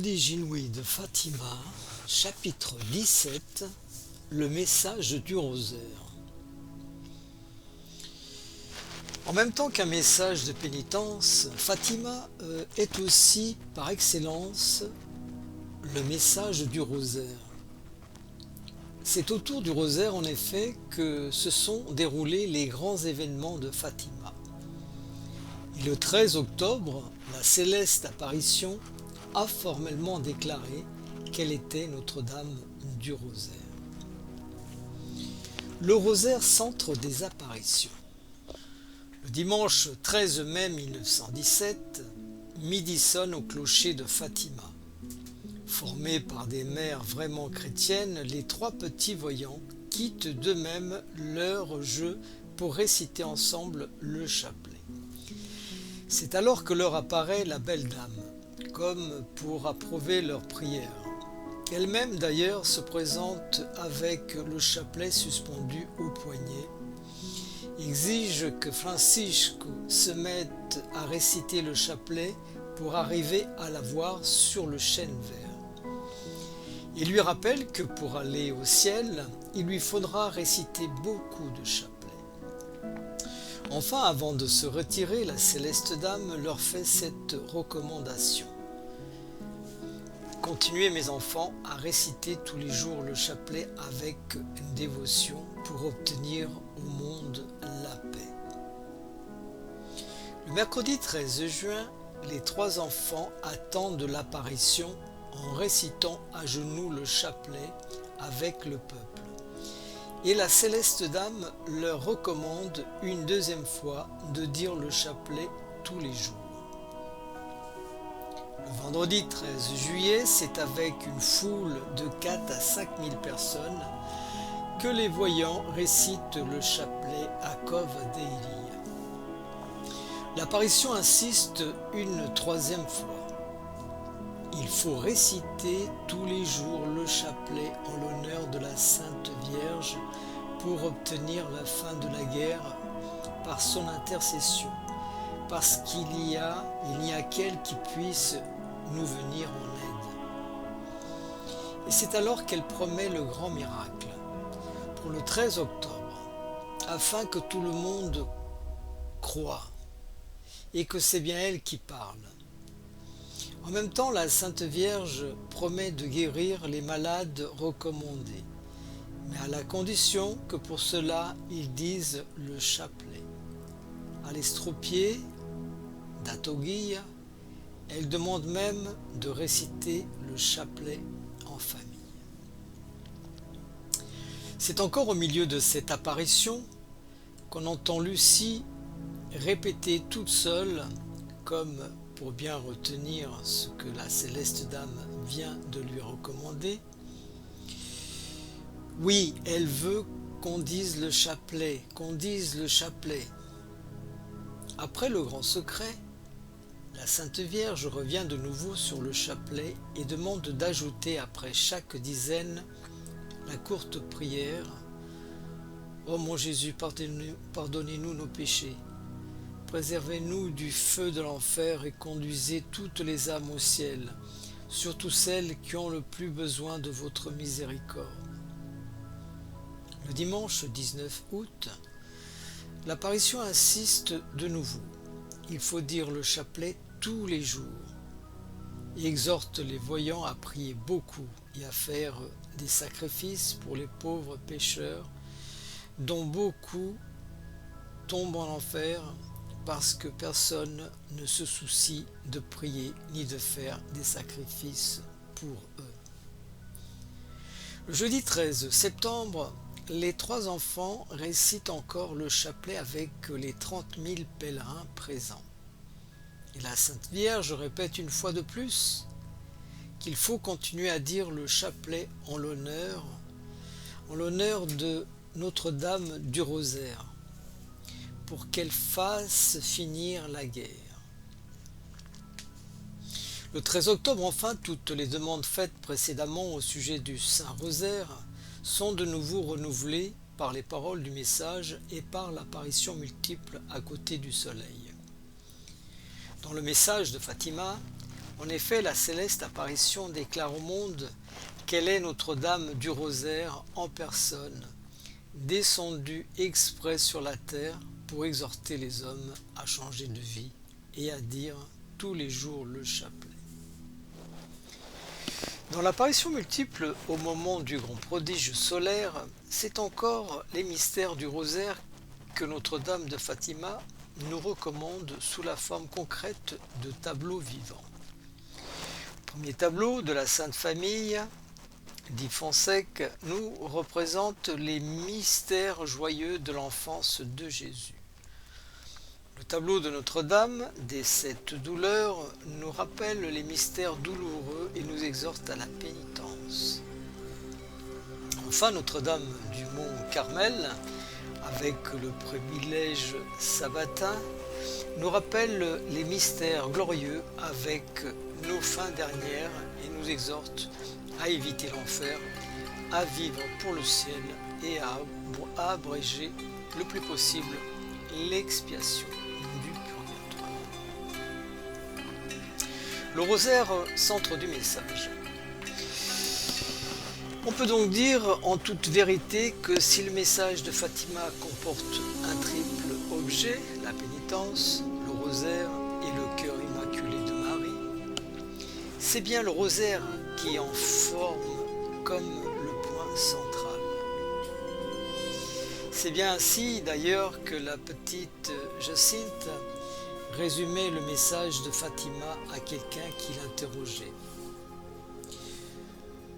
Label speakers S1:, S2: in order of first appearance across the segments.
S1: Prodige inouïe de Fatima, chapitre 17, le message du rosaire. En même temps qu'un message de pénitence, Fatima est aussi, par excellence, le message du rosaire. C'est autour du rosaire, en effet, que se sont déroulés les grands événements de Fatima. Et le 13 octobre, la céleste apparition a formellement déclaré qu'elle était Notre-Dame du Rosaire. Le rosaire, centre des apparitions. Le dimanche 13 mai 1917, midi sonne au clocher de Fatima. Formés par des mères vraiment chrétiennes, les trois petits voyants quittent d'eux-mêmes leur jeu pour réciter ensemble le chapelet. C'est alors que leur apparaît la belle dame, comme pour approuver leur prière. Elle-même d'ailleurs se présente avec le chapelet suspendu au poignet, exige que Francisco se mette à réciter le chapelet pour arriver à la voir sur le chêne vert. Il lui rappelle que pour aller au ciel, il lui faudra réciter beaucoup de chapelets. Enfin, avant de se retirer, la céleste dame leur fait cette recommandation. Continuez, mes enfants, à réciter tous les jours le chapelet avec une dévotion pour obtenir au monde la paix. Le mercredi 13 juin, les trois enfants attendent l'apparition en récitant à genoux le chapelet avec le peuple. Et la céleste dame leur recommande une deuxième fois de dire le chapelet tous les jours. Le vendredi 13 juillet, c'est avec une foule de 4 à 5 000 personnes que les voyants récitent le chapelet à Cove d'Eilia. L'apparition insiste une troisième fois. Il faut réciter tous les jours le chapelet en l'honneur de la Sainte Vierge pour obtenir la fin de la guerre par son intercession, parce qu'il n'y a qu'elle qui puisse nous venir en aide. Et c'est alors qu'elle promet le grand miracle pour le 13 octobre, afin que tout le monde croie et que c'est bien elle qui parle. En même temps, la Sainte Vierge promet de guérir les malades recommandés, mais à la condition que pour cela, ils disent le chapelet. À l'estropié d'Atoguilla, elle demande même de réciter le chapelet en famille. C'est encore au milieu de cette apparition qu'on entend Lucie répéter toute seule, comme pour bien retenir ce que la céleste dame vient de lui recommander. Oui, elle veut qu'on dise le chapelet, qu'on dise le chapelet. Après le grand secret, la Sainte Vierge revient de nouveau sur le chapelet et demande d'ajouter après chaque dizaine la courte prière « Ô mon Jésus, pardonnez-nous nos péchés. Préservez-nous du feu de l'enfer et conduisez toutes les âmes au ciel, surtout celles qui ont le plus besoin de votre miséricorde. » Le dimanche 19 août, l'apparition insiste de nouveau. Il faut dire le chapelet tous les jours et exhorte les voyants à prier beaucoup et à faire des sacrifices pour les pauvres pécheurs, dont beaucoup tombent en enfer parce que personne ne se soucie de prier ni de faire des sacrifices pour eux. Le jeudi 13 septembre, les trois enfants récitent encore le chapelet avec les 30 000 pèlerins présents. Et la Sainte Vierge répète une fois de plus qu'il faut continuer à dire le chapelet en l'honneur de Notre-Dame du Rosaire, pour qu'elle fasse finir la guerre. Le 13 octobre, enfin, toutes les demandes faites précédemment au sujet du Saint-Rosaire sont de nouveau renouvelées par les paroles du message et par l'apparition multiple à côté du soleil. Dans le message de Fatima, En effet, la céleste apparition déclare au monde qu'elle est Notre-Dame du Rosaire en personne, descendue exprès sur la terre pour exhorter les hommes à changer de vie et à dire tous les jours le chapelet. Dans l'apparition multiple au moment du grand prodige solaire, c'est encore les mystères du rosaire que Notre-Dame de Fatima nous recommande sous la forme concrète de tableaux vivants. Le premier tableau de la Sainte Famille, dit Fonsègue, nous représente les mystères joyeux de l'enfance de Jésus. Le tableau de Notre-Dame des 7 douleurs nous rappelle les mystères douloureux et nous exhorte à la pénitence. Enfin, Notre-Dame du Mont Carmel, avec le privilège sabbatin, nous rappelle les mystères glorieux avec nos fins dernières et nous exhorte à éviter l'enfer, à vivre pour le ciel et à abréger le plus possible l'expiation du purgatoire. Le rosaire, centre du message. On peut donc dire en toute vérité que si le message de Fatima comporte un triple objet, la pénitence, le rosaire et le cœur immaculé de Marie, c'est bien le rosaire qui en forme comme le point central. C'est bien ainsi d'ailleurs que la petite Jacinthe résumait le message de Fatima à quelqu'un qui l'interrogeait.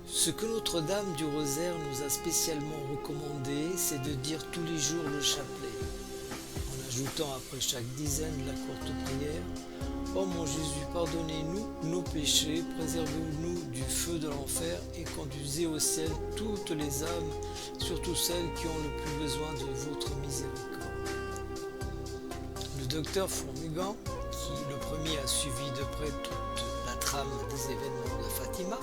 S1: Ce que Notre-Dame du Rosaire nous a spécialement recommandé, c'est de dire tous les jours le chapelet, en ajoutant après chaque dizaine de la courte prière « Oh mon Jésus, pardonnez-nous nos péchés, préservez-nous du feu de l'enfer et conduisez au ciel toutes les âmes, surtout celles qui ont le plus besoin de votre miséricorde. » Le docteur Fourmugand, qui le premier a suivi de près toute la trame des événements de Fatima,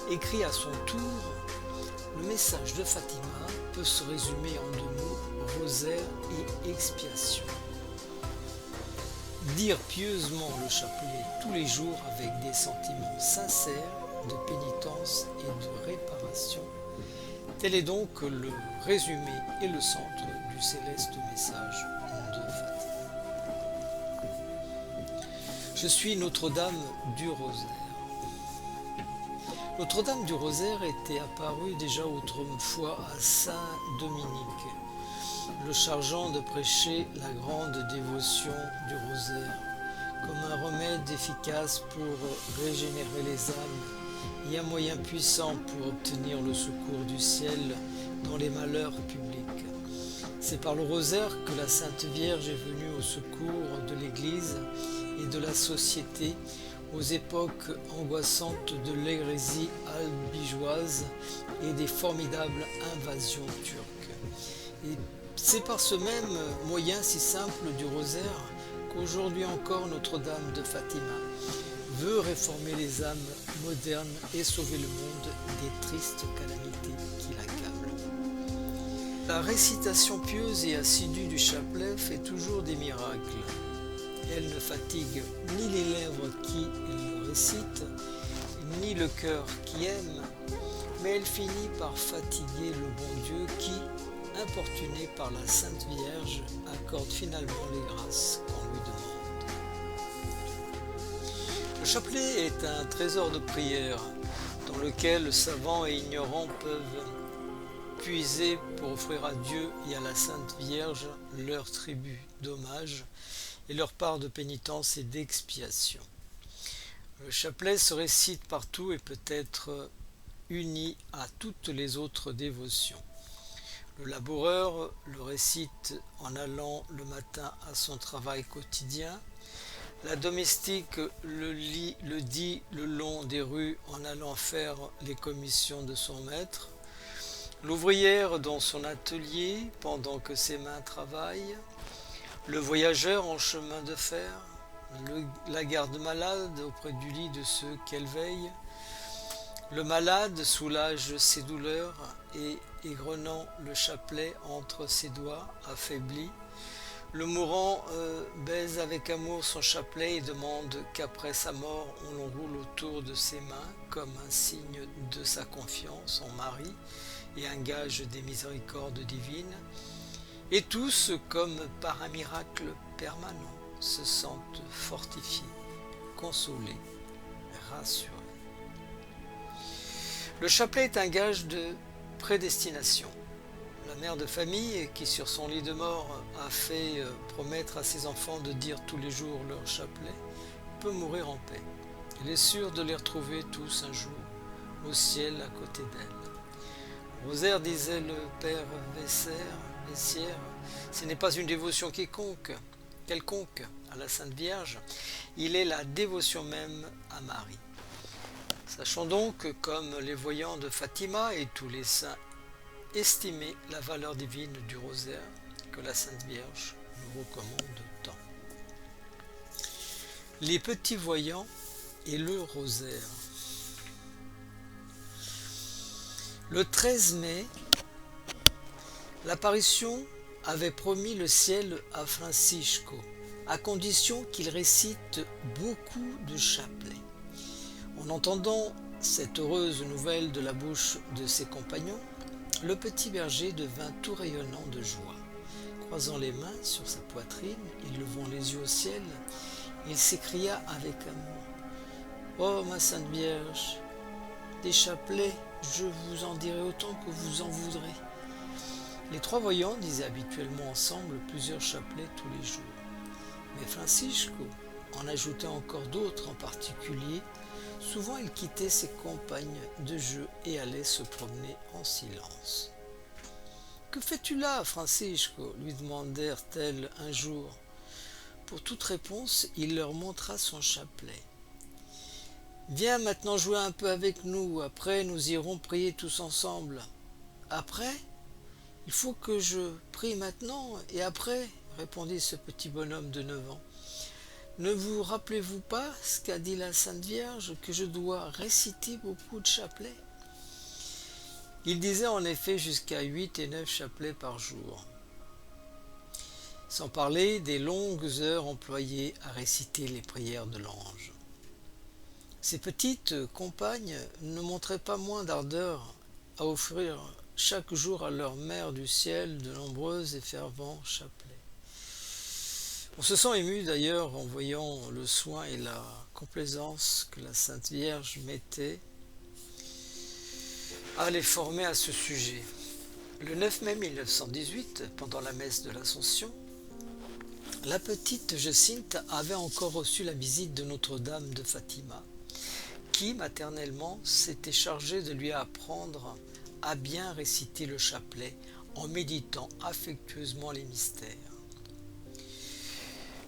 S1: écrit à son tour « Le message de Fatima peut se résumer en 2 mots, rosaire et expiation. Dire pieusement le chapelet tous les jours avec des sentiments sincères de pénitence et de réparation, tel est donc le résumé et le centre du céleste message de Fatima. Je suis Notre-Dame du Rosaire. Notre-Dame du Rosaire était apparue déjà autrefois à Saint Dominique, le chargeant de prêcher la grande dévotion du rosaire, comme un remède efficace pour régénérer les âmes et un moyen puissant pour obtenir le secours du ciel dans les malheurs publics. C'est par le rosaire que la Sainte Vierge est venue au secours de l'Église et de la société aux époques angoissantes de l'hérésie albigeoise et des formidables invasions turques. Et c'est par ce même moyen si simple du rosaire qu'aujourd'hui encore Notre-Dame de Fatima veut réformer les âmes modernes et sauver le monde des tristes calamités qui l'accablent. La récitation pieuse et assidue du chapelet fait toujours des miracles. Elle ne fatigue ni les lèvres qui le récitent, ni le cœur qui aime, mais elle finit par fatiguer le bon Dieu qui, importuné par la Sainte Vierge, accorde finalement les grâces qu'on lui demande. Le chapelet est un trésor de prière dans lequel savants et ignorants peuvent puiser pour offrir à Dieu et à la Sainte Vierge leur tribut d'hommage et leur part de pénitence et d'expiation. Le chapelet se récite partout et peut être uni à toutes les autres dévotions. Le laboureur le récite en allant le matin à son travail quotidien. La domestique le dit le long des rues en allant faire les commissions de son maître. L'ouvrière dans son atelier pendant que ses mains travaillent. Le voyageur en chemin de fer, la garde-malade auprès du lit de ceux qu'elle veille, le malade soulage ses douleurs et égrenant le chapelet entre ses doigts affaiblis, Le mourant baise avec amour son chapelet et demande qu'après sa mort on l'enroule autour de ses mains comme un signe de sa confiance en Marie et un gage des miséricordes divines. Et tous, comme par un miracle permanent, se sentent fortifiés, consolés, rassurés. Le chapelet est un gage de prédestination. La mère de famille, qui sur son lit de mort a fait promettre à ses enfants de dire tous les jours leur chapelet, peut mourir en paix. Elle est sûre de les retrouver tous un jour au ciel à côté d'elle. Rosaire, disait le père Vessière, ce n'est pas une dévotion quelconque à la Sainte Vierge, il est la dévotion même à Marie. Sachons donc, comme les voyants de Fatima et tous les saints, estimer la valeur divine du rosaire que la Sainte Vierge nous recommande tant. Les petits voyants et le rosaire. Le 13 mai, l'apparition avait promis le ciel à Francisco, à condition qu'il récite beaucoup de chapelets. En entendant cette heureuse nouvelle de la bouche de ses compagnons, le petit berger devint tout rayonnant de joie. Croisant les mains sur sa poitrine et levant les yeux au ciel, il s'écria avec amour: « Oh, ma Sainte Vierge, des chapelets, je vous en dirai autant que vous en voudrez. » Les trois voyants disaient habituellement ensemble plusieurs chapelets tous les jours. Mais Francisco en ajoutait encore d'autres, en particulier. Souvent il quittait ses compagnes de jeu et allait se promener en silence. « Que fais-tu là, Francisco ?» lui demandèrent-elles un jour. Pour toute réponse, il leur montra son chapelet. « Viens maintenant jouer un peu avec nous, après nous irons prier tous ensemble. »« Après ? Il faut que je prie maintenant et après ?» répondit ce petit bonhomme de 9 ans. « Ne vous rappelez-vous pas ce qu'a dit la Sainte Vierge, que je dois réciter beaucoup de chapelets ?» Il disait en effet jusqu'à 8 et 9 chapelets par jour, sans parler des longues heures employées à réciter les prières de l'ange. Ses petites compagnes ne montraient pas moins d'ardeur à offrir chaque jour à leur mère du ciel de nombreux et fervents chapelets. On se sent ému d'ailleurs en voyant le soin et la complaisance que la Sainte Vierge mettait à les former à ce sujet. Le 9 mai 1918, pendant la messe de l'Assomption, la petite Jacinthe avait encore reçu la visite de Notre-Dame de Fatima, qui maternellement s'était chargée de lui apprendre à bien réciter le chapelet en méditant affectueusement les mystères.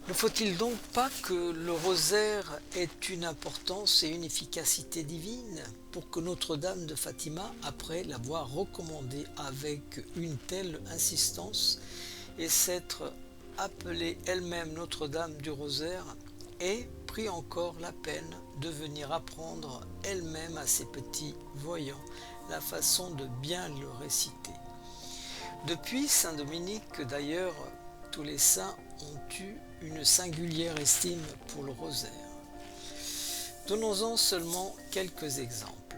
S1: Ne faut-il donc pas que le rosaire ait une importance et une efficacité divine pour que Notre-Dame de Fatima, après l'avoir recommandé avec une telle insistance et s'être appelée elle-même Notre-Dame du Rosaire, ait pris encore la peine de venir apprendre elle-même à ses petits voyants la façon de bien le réciter. Depuis Saint Dominique, d'ailleurs, tous les saints ont eu une singulière estime pour le rosaire. Donnons-en seulement quelques exemples.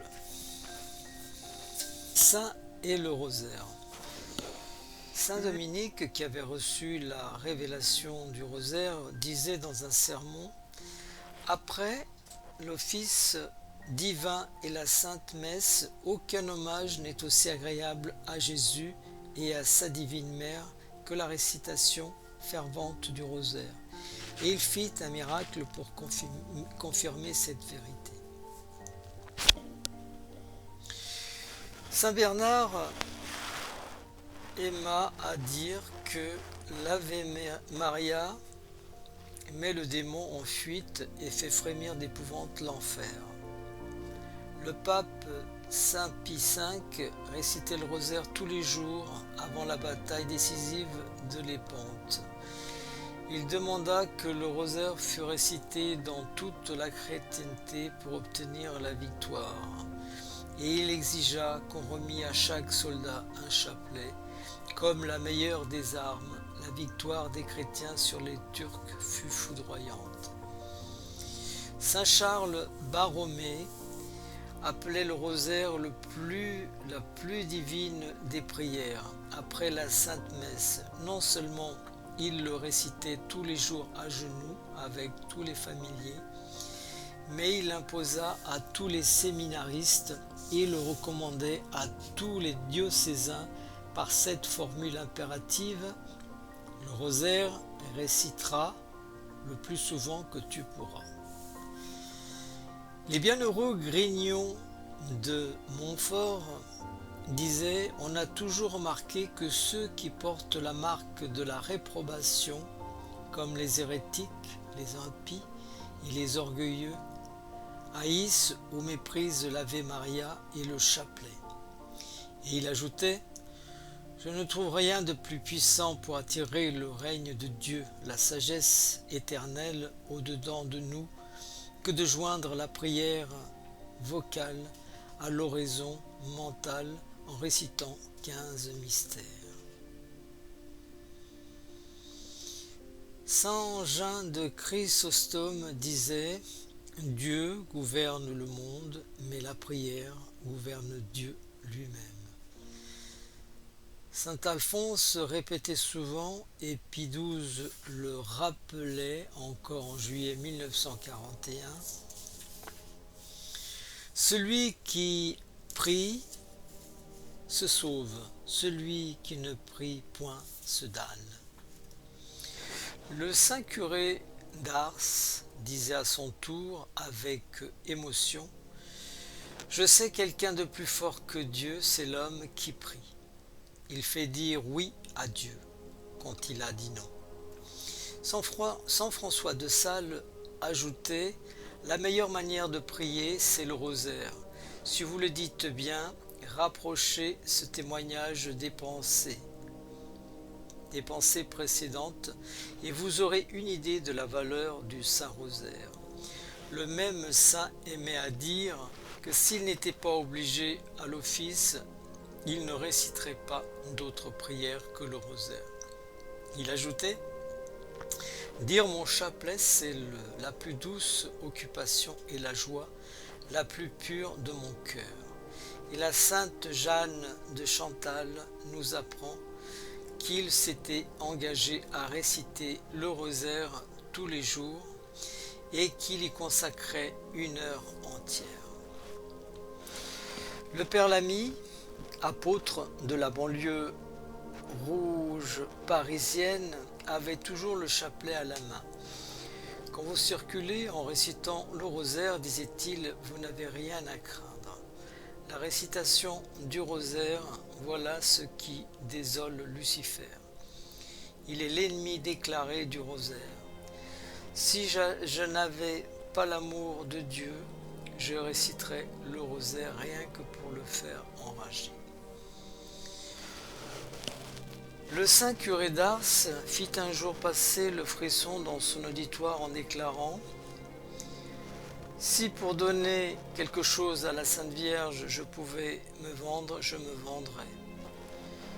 S1: Saint et le rosaire. Saint Dominique, qui avait reçu la révélation du rosaire, disait dans un sermon: « Après l'office divin et la sainte messe, aucun hommage n'est aussi agréable à Jésus et à sa divine mère que la récitation fervente du rosaire. » Et il fit un miracle pour confirmer cette vérité. Saint Bernard aima à dire que l'Ave Maria met le démon en fuite et fait frémir d'épouvante l'enfer. Le pape Saint Pie V récitait le rosaire tous les jours avant la bataille décisive de Lépante. Il demanda que le rosaire fût récité dans toute la chrétienté pour obtenir la victoire, et il exigea qu'on remît à chaque soldat un chapelet, comme la meilleure des armes, la victoire des chrétiens sur les Turcs fut foudroyante. Saint Charles Borromée appelait le rosaire la plus divine des prières. Après la Sainte Messe, non seulement il le récitait tous les jours à genoux avec tous les familiers, mais il imposa à tous les séminaristes et le recommandait à tous les diocésains par cette formule impérative: le rosaire récitera le plus souvent que tu pourras. Les bienheureux Grignon de Montfort disaient: on a toujours remarqué que ceux qui portent la marque de la réprobation, comme les hérétiques, les impies et les orgueilleux, haïssent ou méprisent l'Ave Maria et le chapelet. Et il ajoutait: je ne trouve rien de plus puissant pour attirer le règne de Dieu, la sagesse éternelle au-dedans de nous, que de joindre la prière vocale à l'oraison mentale en récitant 15 mystères. Saint Jean de Chrysostome disait: Dieu gouverne le monde, mais la prière gouverne Dieu lui-même. Saint Alphonse répétait souvent, et Pie XII le rappelait encore en juillet 1941, celui qui prie se sauve, celui qui ne prie point se damne. Le saint curé d'Ars disait à son tour avec émotion: je sais quelqu'un de plus fort que Dieu, c'est l'homme qui prie. Il fait dire oui à Dieu quand il a dit non. Saint François de Sales ajoutait: la meilleure manière de prier, c'est le rosaire. Si vous le dites bien, rapprochez ce témoignage des pensées précédentes, et vous aurez une idée de la valeur du Saint-Rosaire. Le même saint aimait à dire que s'il n'était pas obligé à l'office, il ne réciterait pas d'autres prières que le rosaire. Il ajoutait: dire mon chapelet, c'est la plus douce occupation et la joie la plus pure de mon cœur. Et la sainte Jeanne de Chantal nous apprend qu'il s'était engagé à réciter le rosaire tous les jours et qu'il y consacrait 1 heure entière. Le Père Lamy, apôtre de la banlieue rouge parisienne, avait toujours le chapelet à la main. Quand vous circulez en récitant le rosaire, disait-il, vous n'avez rien à craindre. La récitation du rosaire, voilà ce qui désole Lucifer. Il est l'ennemi déclaré du rosaire. Si je n'avais pas l'amour de Dieu, je réciterais le rosaire rien que pour le faire enrager. Le saint curé d'Ars fit un jour passer le frisson dans son auditoire en déclarant: si pour donner quelque chose à la Sainte Vierge je pouvais me vendre, je me vendrais.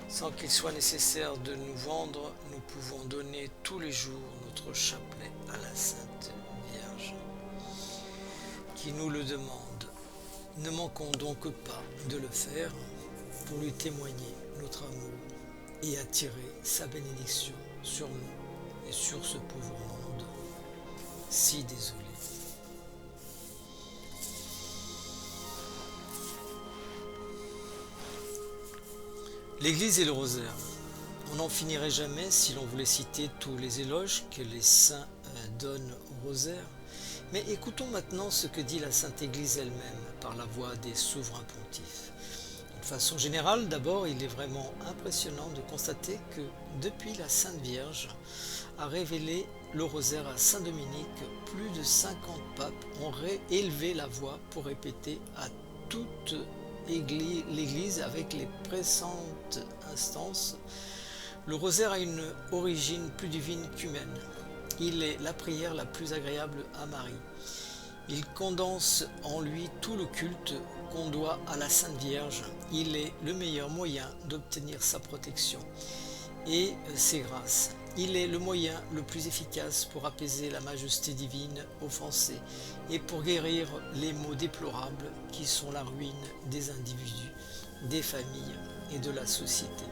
S1: Sans qu'il soit nécessaire de nous vendre, nous pouvons donner tous les jours notre chapelet à la Sainte Vierge, qui nous le demande. Ne manquons donc pas de le faire pour lui témoigner notre amour et attirer sa bénédiction sur nous et sur ce pauvre monde si désolé. L'Église et le rosaire. On n'en finirait jamais si l'on voulait citer tous les éloges que les saints donnent au rosaire. Mais écoutons maintenant ce que dit la Sainte Église elle-même par la voix des souverains pontifes. De façon générale, d'abord, il est vraiment impressionnant de constater que depuis la Sainte Vierge a révélé le rosaire à Saint Dominique, plus de 50 papes ont élevé la voix pour répéter à toute l'Église avec les pressantes instances. Le rosaire a une origine plus divine qu'humaine. Il est la prière la plus agréable à Marie. Il condense en lui tout le culte qu'on doit à la Sainte Vierge. Il est le meilleur moyen d'obtenir sa protection. et ses grâces. Il est le moyen le plus efficace pour apaiser la majesté divine offensée et pour guérir les maux déplorables qui sont la ruine des individus, des familles et de la société.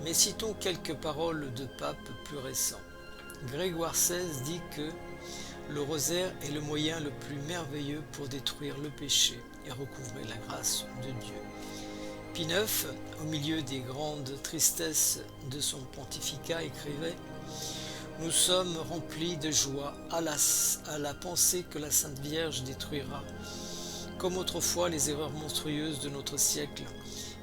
S1: Mais citons quelques paroles de papes plus récents. Grégoire XVI dit que le rosaire est le moyen le plus merveilleux pour détruire le péché et recouvrer la grâce de Dieu. Pie IX, au milieu des grandes tristesses de son pontificat, écrivait « Nous sommes remplis de joie à la pensée que la Sainte Vierge détruira, comme autrefois les erreurs monstrueuses de notre siècle,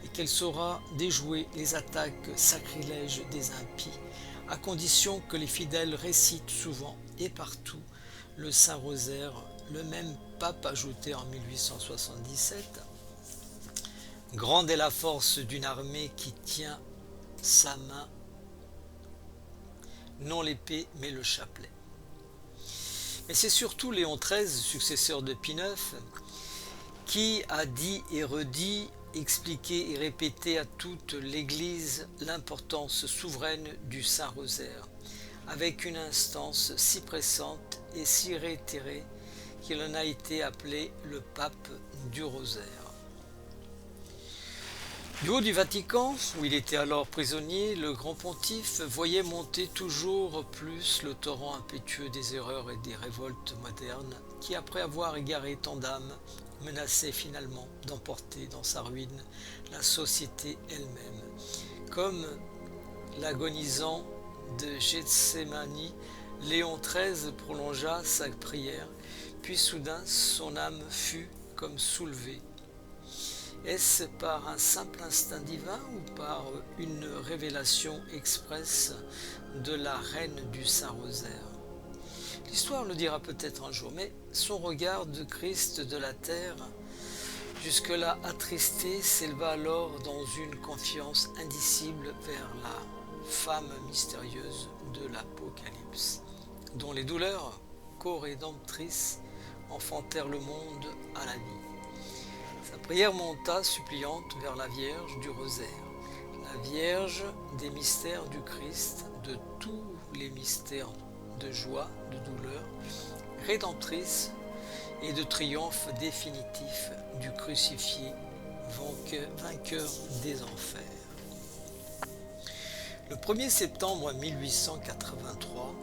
S1: et qu'elle saura déjouer les attaques sacrilèges des impies, à condition que les fidèles récitent souvent et partout le Saint-Rosaire. » Le même pape ajoutait en 1877 « Grande est la force d'une armée qui tient sa main, non l'épée mais le chapelet. » Mais c'est surtout Léon XIII, successeur de Pie IX, qui a dit et redit, expliqué et répété à toute l'Église l'importance souveraine du Saint-Rosaire, avec une instance si pressante et si réitérée qu'il en a été appelé le pape du Rosaire. Du haut du Vatican, où il était alors prisonnier, le grand pontife voyait monter toujours plus le torrent impétueux des erreurs et des révoltes modernes qui, après avoir égaré tant d'âmes, menaçaient finalement d'emporter dans sa ruine la société elle-même. Comme l'agonisant de Gethsémani, Léon XIII prolongea sa prière, puis soudain son âme fut comme soulevée. Est-ce par un simple instinct divin ou par une révélation expresse de la reine du Saint-Rosaire? L'histoire le dira peut-être un jour, mais son regard de Christ de la terre, jusque-là attristé, s'éleva alors dans une confiance indicible vers la femme mystérieuse de l'Apocalypse, dont les douleurs co-rédemptrices enfantèrent le monde à la vie. Sa prière monta suppliante vers la Vierge du Rosaire, la Vierge des mystères du Christ, de tous les mystères de joie, de douleur, rédemptrice et de triomphe définitif du crucifié, vainqueur des enfers. Le 1er septembre 1883,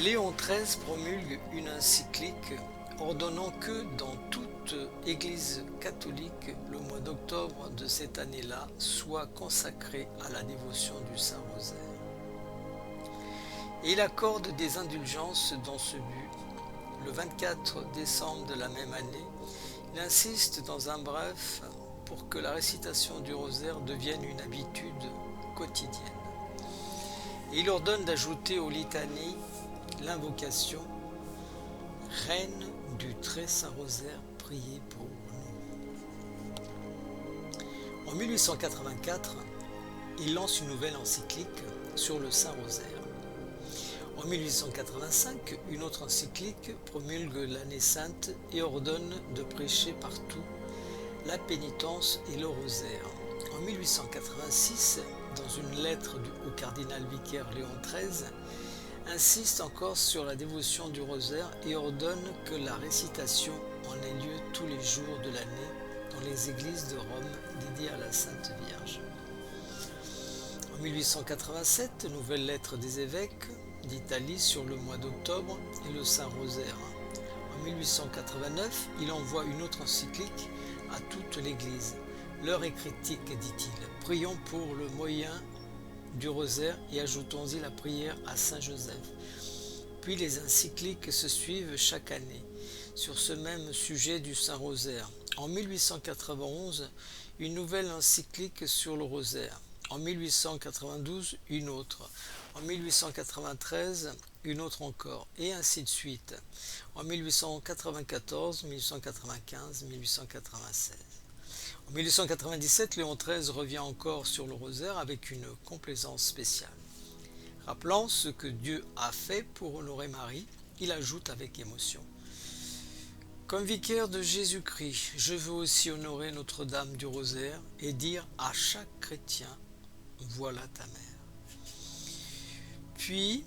S1: Léon XIII promulgue une encyclique ordonnant que dans toute Église catholique, le mois d'octobre de cette année-là soit consacré à la dévotion du Saint-Rosaire. Et il accorde des indulgences dans ce but. Le 24 décembre de la même année, il insiste dans un bref pour que la récitation du rosaire devienne une habitude quotidienne. Et il ordonne d'ajouter aux litanies l'invocation « Reine du très saint rosaire, priez pour nous ». En 1884, il lance une nouvelle encyclique sur le Saint-Rosaire. En 1885, une autre encyclique promulgue l'année sainte et ordonne de prêcher partout la pénitence et le rosaire. En 1886, dans une lettre au cardinal vicaire Léon XIII, insiste encore sur la dévotion du rosaire et ordonne que la récitation en ait lieu tous les jours de l'année dans les églises de Rome dédiées à la Sainte Vierge. En 1887, nouvelle lettre des évêques d'Italie sur le mois d'octobre et le Saint-Rosaire. En 1889, il envoie une autre encyclique à toute l'Église. L'heure est critique, dit-il. Prions pour le moyen du rosaire et ajoutons-y la prière à Saint Joseph. Puis les encycliques se suivent chaque année sur ce même sujet du Saint-Rosaire. En 1891, une nouvelle encyclique sur le rosaire. En 1892, une autre. En 1893, une autre encore, et ainsi de suite. En 1894, 1895, 1896. En 1897, Léon XIII revient encore sur le rosaire avec une complaisance spéciale. Rappelant ce que Dieu a fait pour honorer Marie, il ajoute avec émotion: comme vicaire de Jésus-Christ, je veux aussi honorer Notre-Dame du Rosaire et dire à chaque chrétien voilà ta mère. Puis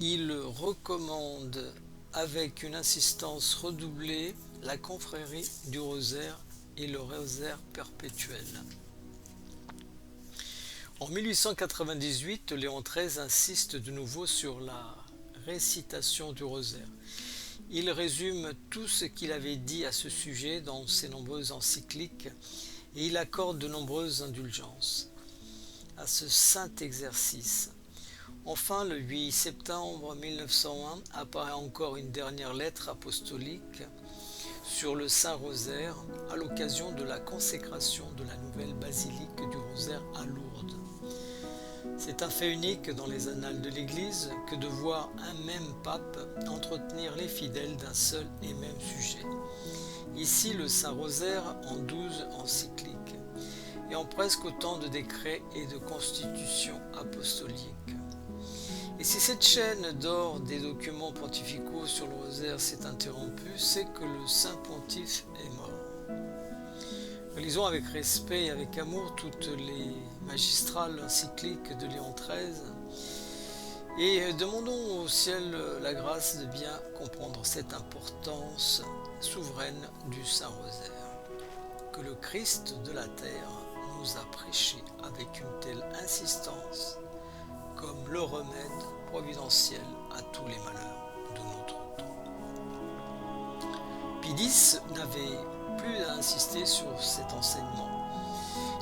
S1: il recommande avec une insistance redoublée la confrérie du rosaire et le rosaire perpétuel. En 1898, Léon XIII insiste de nouveau sur la récitation du rosaire. Il résume tout ce qu'il avait dit à ce sujet dans ses nombreuses encycliques et il accorde de nombreuses indulgences à ce saint exercice. Enfin, le 8 septembre 1901 apparaît encore une dernière lettre apostolique sur le Saint-Rosaire à l'occasion de la consécration de la nouvelle basilique du Rosaire à Lourdes. C'est un fait unique dans les annales de l'Église que de voir un même pape entretenir les fidèles d'un seul et même sujet. Ici, le Saint-Rosaire en 12 encycliques et en presque autant de décrets et de constitutions apostoliques. Et si cette chaîne d'or des documents pontificaux sur le rosaire s'est interrompue, c'est que le Saint Pontife est mort. Lisons avec respect et avec amour toutes les magistrales encycliques de Léon XIII et demandons au ciel la grâce de bien comprendre cette importance souveraine du Saint-Rosaire que le Christ de la terre nous a prêché avec une telle insistance comme le remède providentiel à tous les malheurs de notre temps. Pie X n'avait plus à insister sur cet enseignement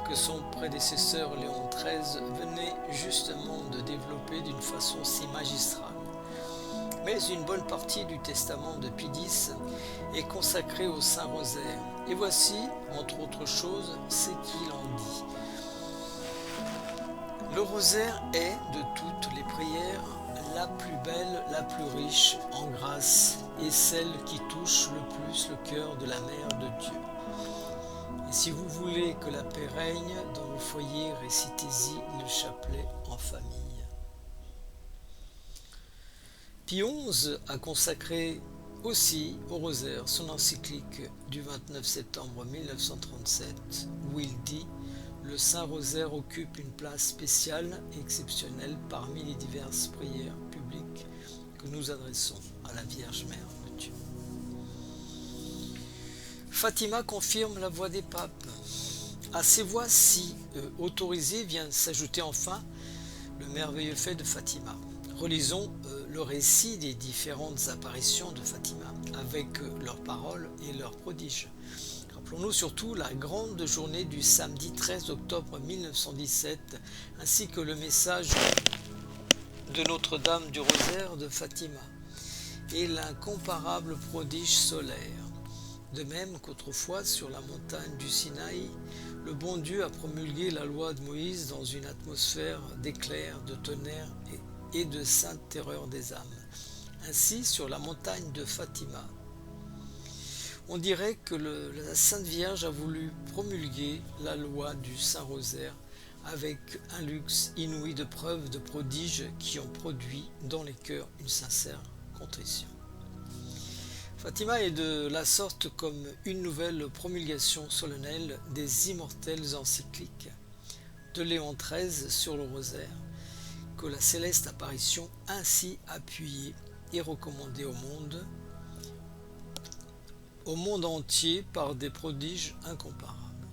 S1: que son prédécesseur Léon XIII venait justement de développer d'une façon si magistrale. Mais une bonne partie du testament de Pie X est consacrée au Saint-Rosaire. Et voici, entre autres choses, ce qu'il en dit. Le rosaire est, de toutes les prières, la plus belle, la plus riche en grâce et celle qui touche le plus le cœur de la Mère de Dieu. Et si vous voulez que la paix règne dans vos foyers, récitez-y le chapelet en famille. Pie XI a consacré aussi au rosaire son encyclique du 29 septembre 1937 où il dit « Le Saint-Rosaire occupe une place spéciale et exceptionnelle parmi les diverses prières publiques que nous adressons à la Vierge Mère de Dieu. » Fatima confirme la voix des papes. À ces voix si autorisées vient s'ajouter enfin le merveilleux fait de Fatima. Relisons le récit des différentes apparitions de Fatima, avec leurs paroles et leurs prodiges. Rappelons-nous surtout la grande journée du samedi 13 octobre 1917, ainsi que le message de Notre-Dame du Rosaire de Fatima, et l'incomparable prodige solaire. De même qu'autrefois, sur la montagne du Sinaï, le bon Dieu a promulgué la loi de Moïse dans une atmosphère d'éclairs, de tonnerre et de sainte terreur des âmes. Ainsi, sur la montagne de Fatima, on dirait que la Sainte Vierge a voulu promulguer la loi du Saint-Rosaire avec un luxe inouï de preuves, de prodiges qui ont produit dans les cœurs une sincère contrition. Fatima est de la sorte comme une nouvelle promulgation solennelle des immortelles encycliques de Léon XIII sur le rosaire, que la céleste apparition ainsi appuyée et recommandée au monde entier par des prodiges incomparables.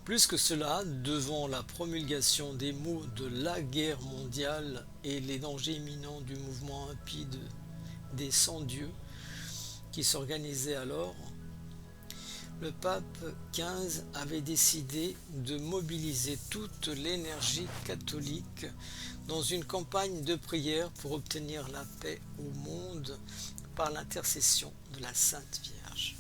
S1: Plus que cela, devant la promulgation des maux de la guerre mondiale et les dangers imminents du mouvement impie des sans-dieux qui s'organisait alors, le pape XV avait décidé de mobiliser toute l'énergie catholique dans une campagne de prière pour obtenir la paix au monde par l'intercession de la Sainte Vierge.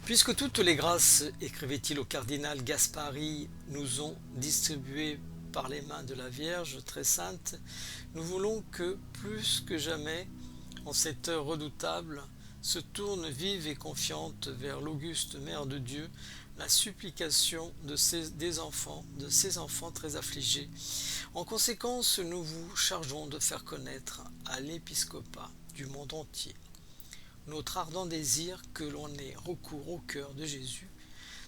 S1: Puisque toutes les grâces, écrivait-il au cardinal Gaspari, nous ont distribuées par les mains de la Vierge très sainte, nous voulons que, plus que jamais, en cette heure redoutable, se tourne vive et confiante vers l'auguste Mère de Dieu la supplication de ses enfants très affligés. En conséquence, nous vous chargeons de faire connaître à l'épiscopat du monde entier notre ardent désir que l'on ait recours au cœur de Jésus,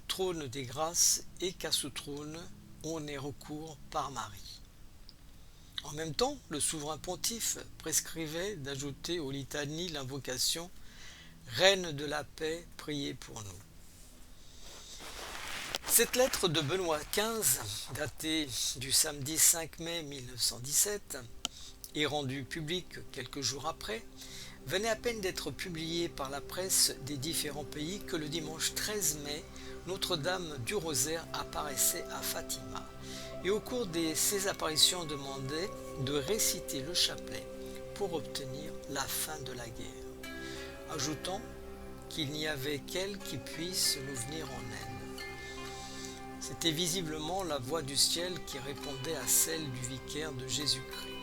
S1: trône des grâces, et qu'à ce trône on ait recours par Marie. En même temps, le souverain pontife prescrivait d'ajouter aux litanies l'invocation « Reine de la paix, priez pour nous ». Cette lettre de Benoît XV, datée du samedi 5 mai 1917 et rendue publique quelques jours après, venait à peine d'être publiée par la presse des différents pays que le dimanche 13 mai, Notre-Dame du Rosaire apparaissait à Fatima et au cours de ses apparitions demandait de réciter le chapelet pour obtenir la fin de la guerre, ajoutant qu'il n'y avait qu'elle qui puisse nous venir en aide. C'était visiblement la voix du ciel qui répondait à celle du vicaire de Jésus-Christ.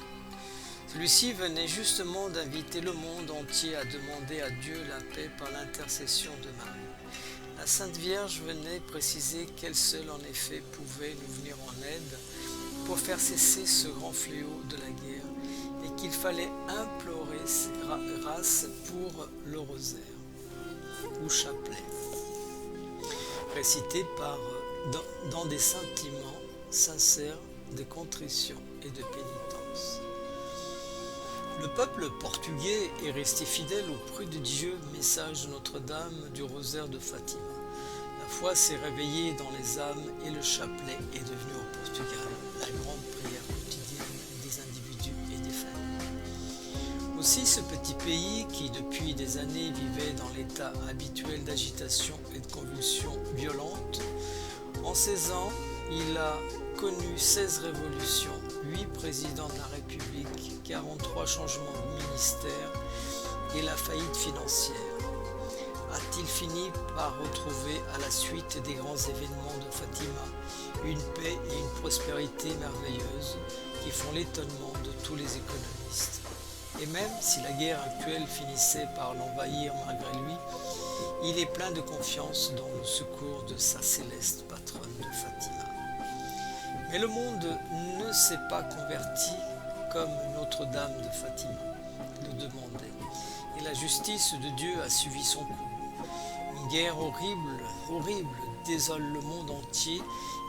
S1: Celui-ci venait justement d'inviter le monde entier à demander à Dieu la paix par l'intercession de Marie. La Sainte Vierge venait préciser qu'elle seule en effet pouvait nous venir en aide pour faire cesser ce grand fléau de la guerre et qu'il fallait implorer ses grâces pour le rosaire ou chapelet, récité dans des sentiments sincères de contrition et de pénitence. Le peuple portugais est resté fidèle au cru de Dieu, message de Notre-Dame du Rosaire de Fatima. La foi s'est réveillée dans les âmes et le chapelet est devenu au Portugal la grande prière quotidienne des individus et des familles. Aussi ce petit pays qui depuis des années vivait dans l'état habituel d'agitation et de convulsions violentes, en 16 ans, il a connu 16 révolutions, 8 présidents de la République, 43 changements de ministère et la faillite financière. A-t-il fini par retrouver à la suite des grands événements de Fatima une paix et une prospérité merveilleuses qui font l'étonnement de tous les économistes? Et même si la guerre actuelle finissait par l'envahir malgré lui, il est plein de confiance dans le secours de sa céleste patronne de Fatima. Mais le monde ne s'est pas converti comme Notre-Dame de Fatima le demandait, et la justice de Dieu a suivi son cours. Une guerre horrible désole le monde entier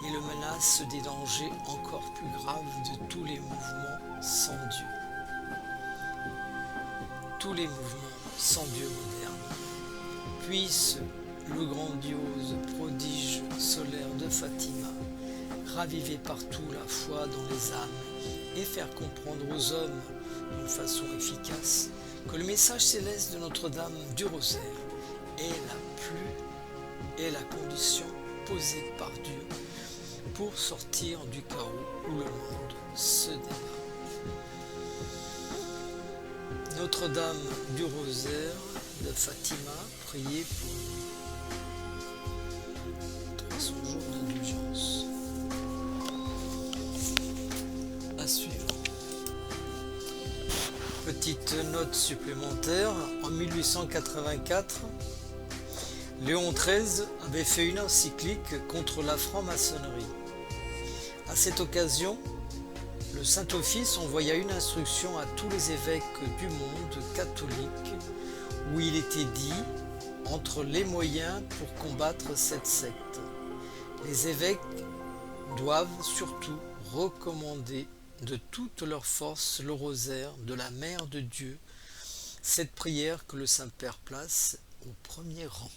S1: et le menace des dangers encore plus graves de tous les mouvements sans Dieu. Tous les mouvements sans Dieu moderne. Puisse le grandiose prodige solaire de Fatima raviver partout la foi dans les âmes et faire comprendre aux hommes d'une façon efficace que le message céleste de Notre-Dame du Rosaire est la condition posée par Dieu pour sortir du chaos où le monde se débat. Notre-Dame du Rosaire de Fatima, priez pour nous. 300 jours d'indulgence. À suivre. Petite note supplémentaire, en 1884, Léon XIII avait fait une encyclique contre la franc-maçonnerie. À cette occasion, le Saint-Office envoya une instruction à tous les évêques du monde catholique où il était dit entre les moyens pour combattre cette secte. Les évêques doivent surtout recommander de toute leur force le rosaire de la Mère de Dieu, cette prière que le Saint-Père place au premier rang.